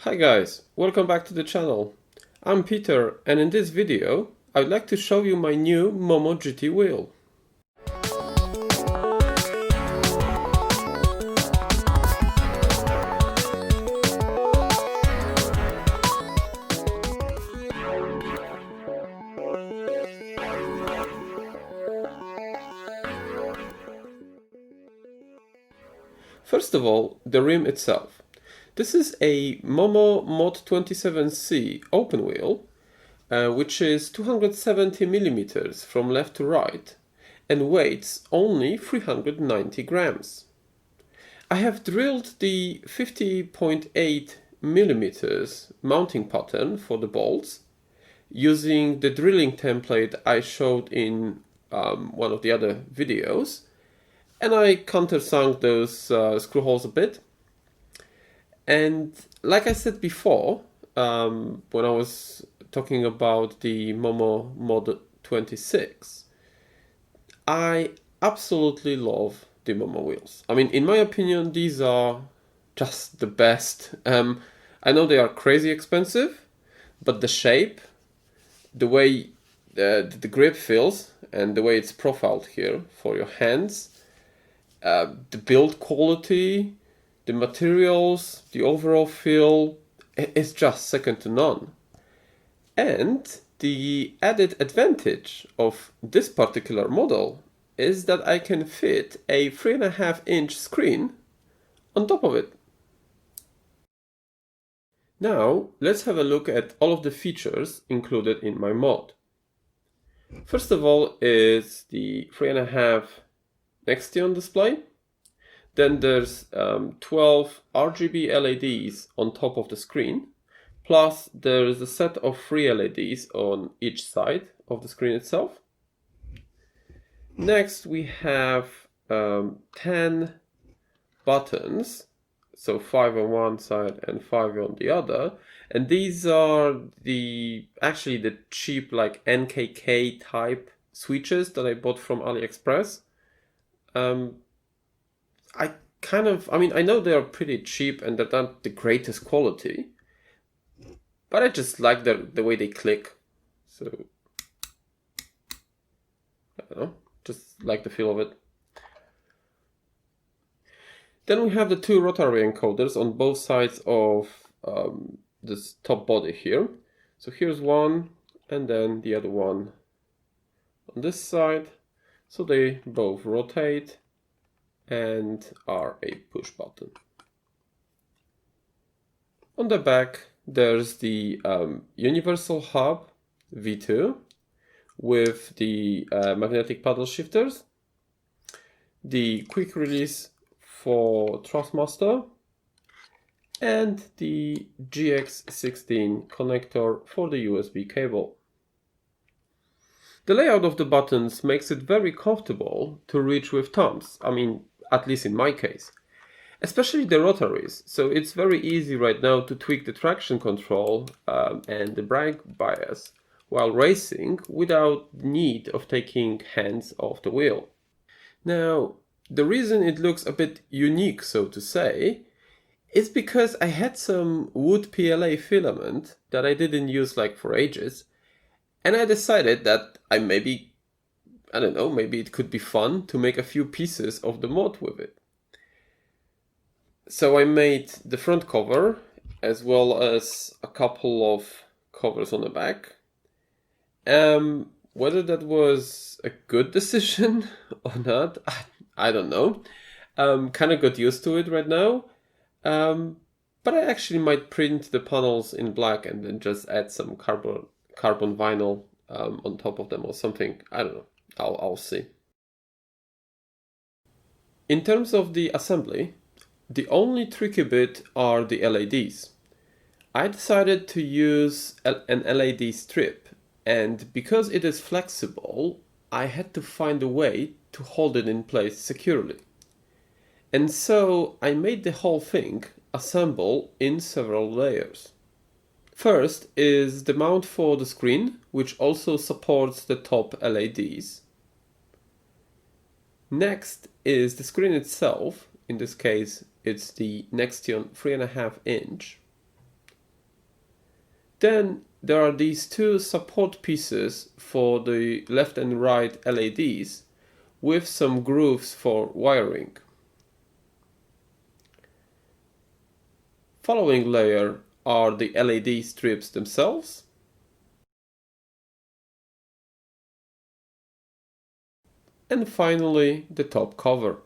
Hi guys, welcome back to the channel. I'm Peter, and in this video I'd like to show you my new MOMO GT wheel. First of all, the rim itself. This is a MOMO mod.27C open wheel, which is 270 millimeters from left to right and weighs only 390 grams. I have drilled the 50.8 millimeters mounting pattern for the bolts using the drilling template I showed in one of the other videos, and I countersunk those screw holes a bit. And like I said before, when I was talking about the MOMO Mod 26, I absolutely love the MOMO wheels. I mean, in my opinion, these are just the best. I know they are crazy expensive, but the shape, the way the grip feels, and the way it's profiled here for your hands, the build quality, the materials, the overall feel, it's just second to none. And the added advantage of this particular model is that I can fit a 3.5-inch screen on top of it. Now let's have a look at all of the features included in my mod. First of all is the 3.5 Nextion display. Then there's 12 RGB LEDs on top of the screen, plus there's a set of 3 LEDs on each side of the screen itself. Next we have 10 buttons, so 5 on one side and 5 on the other, and these are actually the cheap like NKK type switches that I bought from AliExpress. I know they are pretty cheap and they're not the greatest quality, but I just like the way they click. So, I don't know, just like the feel of it. Then we have the 2 rotary encoders on both sides of this top body here. So here's one, and then the other one on this side. So they both rotate and are a push button. On the back there's the universal hub V2 with the magnetic paddle shifters, the quick release for Thrustmaster, and the GX16 connector for the USB cable. The layout of the buttons makes it very comfortable to reach with thumbs. I mean, at least in my case, especially the rotaries. So it's very easy right now to tweak the traction control and the brake bias while racing without need of taking hands off the wheel. Now, the reason it looks a bit unique, so to say, is because I had some wood PLA filament that I didn't use like for ages, and I decided that maybe it could be fun to make a few pieces of the mod with it. So I made the front cover as well as a couple of covers on the back. Whether that was a good decision or not, I don't know. Kind of got used to it right now. But I actually might print the panels in black and then just add some carbon vinyl on top of them or something. I don't know. I'll see. In terms of the assembly, the only tricky bit are the LEDs. I decided to use an LED strip, and because it is flexible, I had to find a way to hold it in place securely. And so I made the whole thing assemble in several layers. First is the mount for the screen, which also supports the top LEDs. Next is the screen itself. In this case, it's the Nextion 3.5-inch. Then there are these two support pieces for the left and right LEDs with some grooves for wiring. Following layer are the LED strips themselves. And finally, the top cover.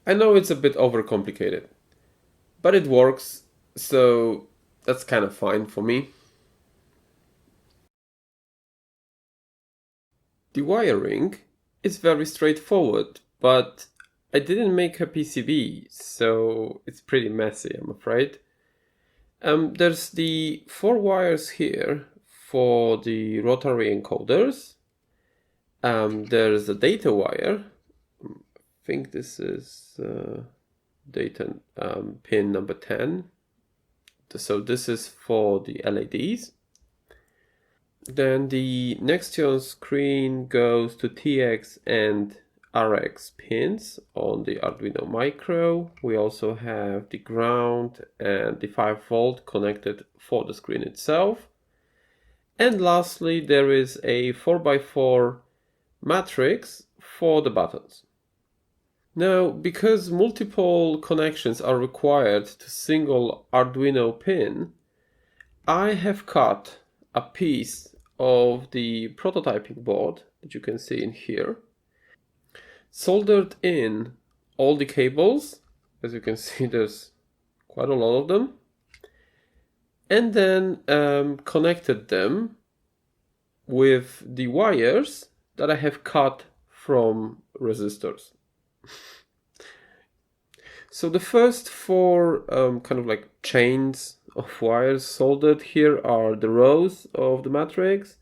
I know it's a bit overcomplicated, but it works, so that's kind of fine for me. The wiring is very straightforward, but I didn't make a PCB, so it's pretty messy, I'm afraid. There's the 4 wires here for the rotary encoders. There's a data wire. I think this is data pin number 10. So this is for the LEDs. Then the Nextion screen goes to TX and RX pins on the Arduino Micro. We also have the ground and the 5-volt connected for the screen itself. And lastly, there is a 4x4 matrix for the buttons. Now, because multiple connections are required to single Arduino pin, I have cut a piece of the prototyping board that you can see in here, soldered in all the cables. As you can see, there's quite a lot of them, and then connected them with the wires that I have cut from resistors. So the first 4 kind of like chains of wires soldered here are the rows of the matrix.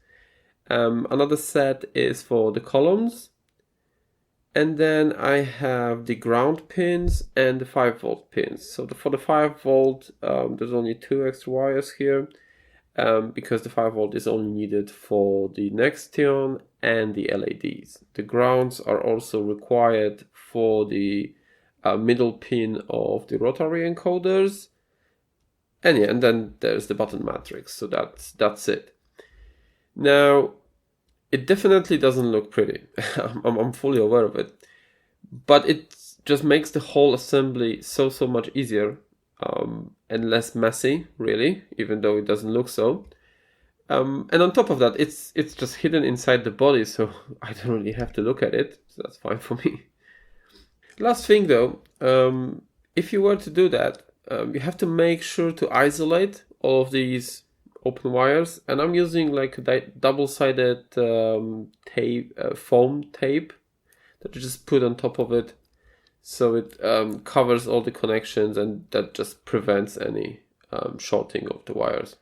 Another set is for the columns. And then I have the ground pins and the 5-volt pins. So for the 5-volt, there's only 2 extra wires here, because the 5-volt is only needed for the Nextion and the LEDs. The grounds are also required for the middle pin of the rotary encoders. And yeah, and then there's the button matrix. So that's it. Now, it definitely doesn't look pretty. I'm fully aware of it, but it just makes the whole assembly so much easier and less messy, really, even though it doesn't look so. And on top of that, it's just hidden inside the body, so I don't really have to look at it. So that's fine for me. Last thing though, if you were to do that, you have to make sure to isolate all of these open wires, and I'm using like a double-sided tape, foam tape that you just put on top of it, so it covers all the connections, and that just prevents any shorting of the wires.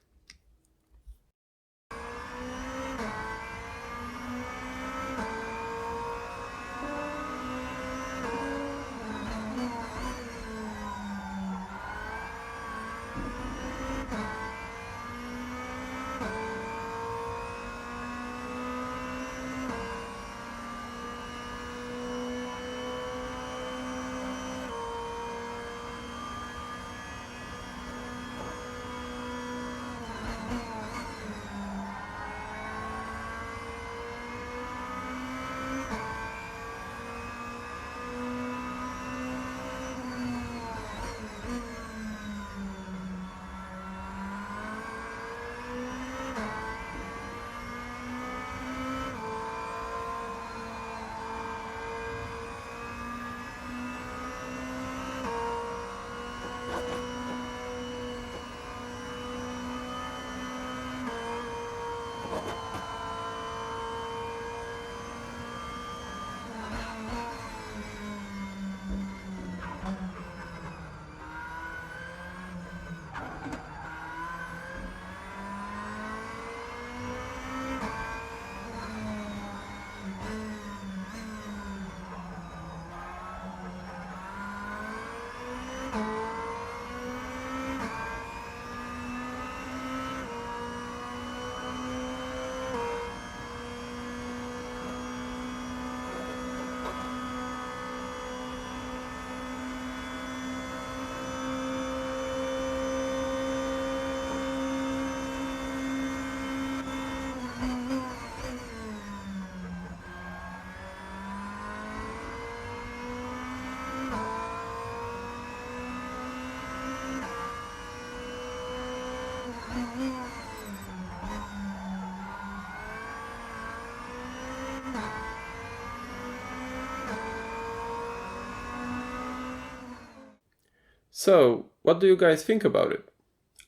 So, what do you guys think about it?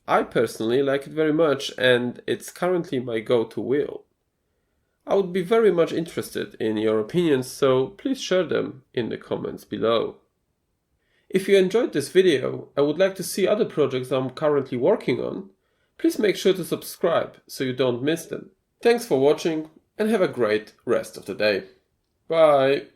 I personally like it very much and it's currently my go-to wheel. I would be very much interested in your opinions, so please share them in the comments below. If you enjoyed this video and would like to see other projects I'm currently working on, please make sure to subscribe so you don't miss them. Thanks for watching and have a great rest of the day. Bye!